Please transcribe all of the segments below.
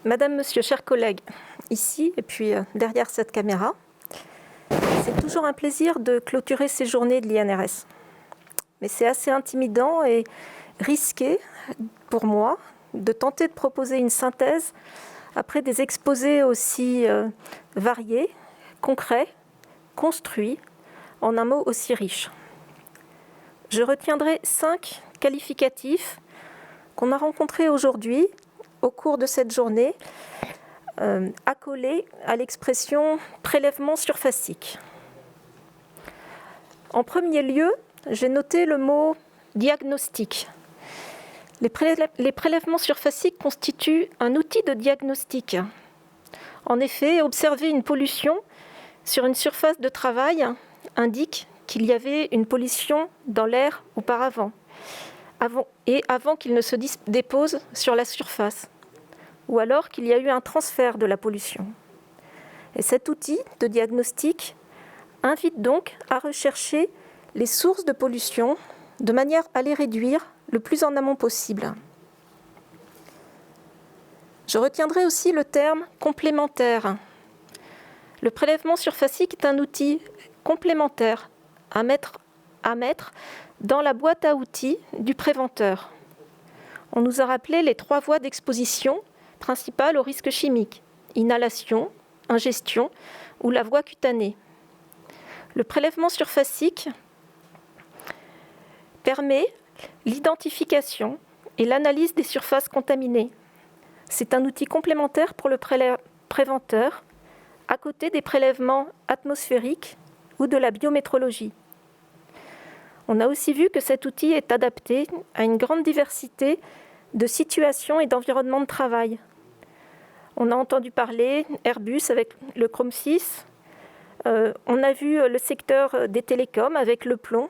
Madame, Monsieur, chers collègues, ici et puis derrière cette caméra, c'est toujours un plaisir de clôturer ces journées de l'INRS. Mais c'est assez intimidant et risqué pour moi de tenter de proposer une synthèse après des exposés aussi variés, concrets, construits, en un mot aussi riche. Je retiendrai 5 qualificatifs qu'on a rencontrés aujourd'hui au cours de cette journée, accolés à l'expression « prélèvement surfacique ». En premier lieu, j'ai noté le mot « diagnostic ». Les prélèvements surfaciques constituent un outil de diagnostic. En effet, observer une pollution sur une surface de travail indique qu'il y avait une pollution dans l'air auparavant, avant qu'il ne se dépose sur la surface, ou alors qu'il y a eu un transfert de la pollution. Et cet outil de diagnostic invite donc à rechercher les sources de pollution de manière à les réduire le plus en amont possible. Je retiendrai aussi le terme complémentaire. Le prélèvement surfacique est un outil complémentaire à mettre dans la boîte à outils du préventeur. On nous a rappelé les 3 voies d'exposition principales aux risques chimiques: inhalation, ingestion ou la voie cutanée. Le prélèvement surfacique permet l'identification et l'analyse des surfaces contaminées. C'est un outil complémentaire pour le préventeur, à côté des prélèvements atmosphériques ou de la biométrologie. On a aussi vu que cet outil est adapté à une grande diversité de situations et d'environnements de travail. On a entendu parler Airbus avec le Chrome 6, on a vu le secteur des télécoms avec le plomb,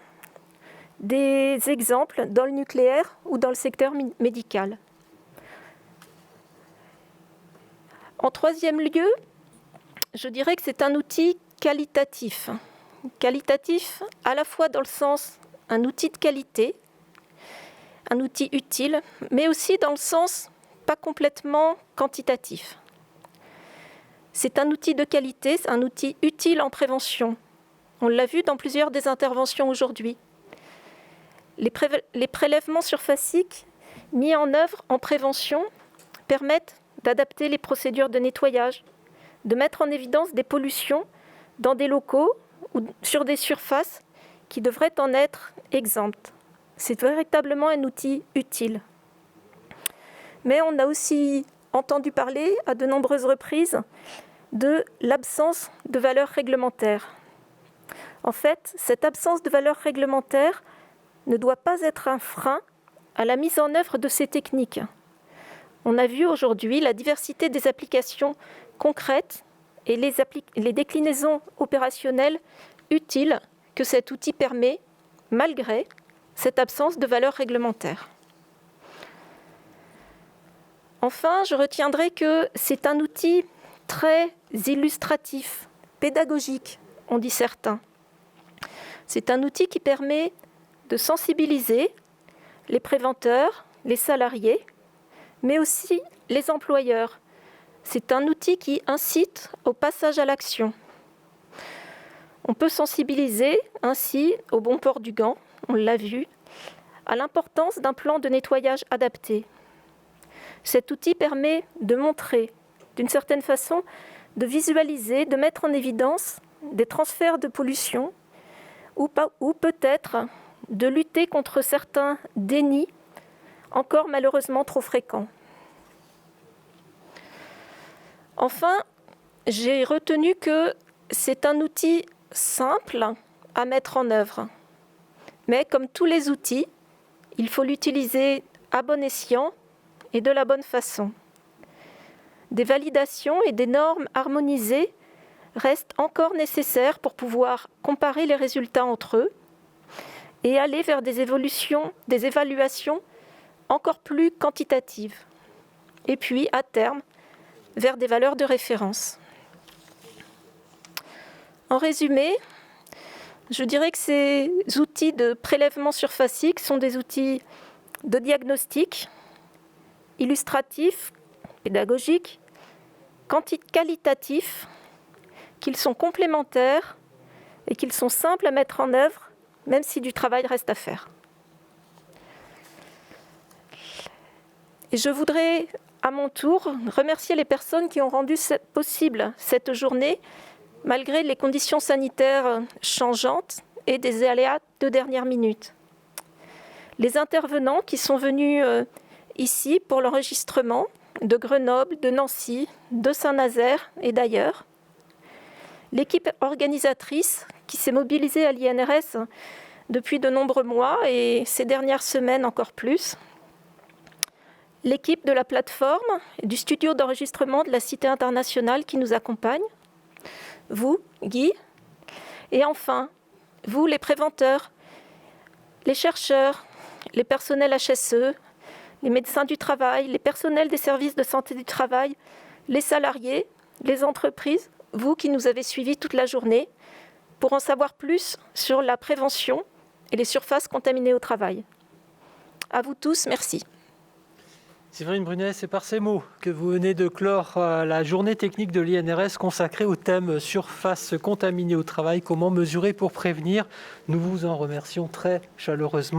des exemples dans le nucléaire ou dans le secteur médical. En troisième lieu, je dirais que c'est un outil qualitatif. Qualitatif à la fois dans le sens un outil de qualité, un outil utile, mais aussi dans le sens pas complètement quantitatif. C'est un outil de qualité, c'est un outil utile en prévention. On l'a vu dans plusieurs des interventions aujourd'hui. Les prélèvements surfaciques mis en œuvre en prévention permettent d'adapter les procédures de nettoyage, de mettre en évidence des pollutions dans des locaux ou sur des surfaces qui devraient en être exemptes. C'est véritablement un outil utile. Mais on a aussi entendu parler à de nombreuses reprises de l'absence de valeur réglementaire. En fait, cette absence de valeur réglementaire ne doit pas être un frein à la mise en œuvre de ces techniques. On a vu aujourd'hui la diversité des applications concrètes et les déclinaisons opérationnelles utiles que cet outil permet, malgré cette absence de valeur réglementaire. Enfin, je retiendrai que c'est un outil très illustratif, pédagogique, on dit certains. C'est un outil qui permet de sensibiliser les préventeurs, les salariés, mais aussi les employeurs. C'est un outil qui incite au passage à l'action. On peut sensibiliser ainsi au bon port du gant, on l'a vu, à l'importance d'un plan de nettoyage adapté. Cet outil permet de montrer, d'une certaine façon, de visualiser, de mettre en évidence des transferts de pollution ou peut-être de lutter contre certains dénis encore malheureusement trop fréquents. Enfin, j'ai retenu que c'est un outil simple à mettre en œuvre. Mais comme tous les outils, il faut l'utiliser à bon escient et de la bonne façon. Des validations et des normes harmonisées restent encore nécessaires pour pouvoir comparer les résultats entre eux et aller vers des évaluations encore plus quantitatives. Et puis, à terme, vers des valeurs de référence. En résumé, je dirais que ces outils de prélèvement surfacique sont des outils de diagnostic, illustratifs, pédagogiques, qualitatifs, qu'ils sont complémentaires et qu'ils sont simples à mettre en œuvre, même si du travail reste à faire. Et je voudrais, à mon tour, remercier les personnes qui ont rendu possible cette journée, malgré les conditions sanitaires changeantes et des aléas de dernière minute. Les intervenants qui sont venus ici pour l'enregistrement de Grenoble, de Nancy, de Saint-Nazaire et d'ailleurs. L'équipe organisatrice qui s'est mobilisée à l'INRS depuis de nombreux mois et ces dernières semaines encore plus. L'équipe de la plateforme et du studio d'enregistrement de la Cité internationale qui nous accompagne. Vous, Guy. Et enfin, vous, les préventeurs, les chercheurs, les personnels HSE, les médecins du travail, les personnels des services de santé du travail, les salariés, les entreprises, vous qui nous avez suivis toute la journée, pour en savoir plus sur la prévention et les surfaces contaminées au travail. À vous tous, merci. Séverine Brunet, c'est par ces mots que vous venez de clore la journée technique de l'INRS consacrée au thème surfaces contaminées au travail, comment mesurer pour prévenir. Nous vous en remercions très chaleureusement.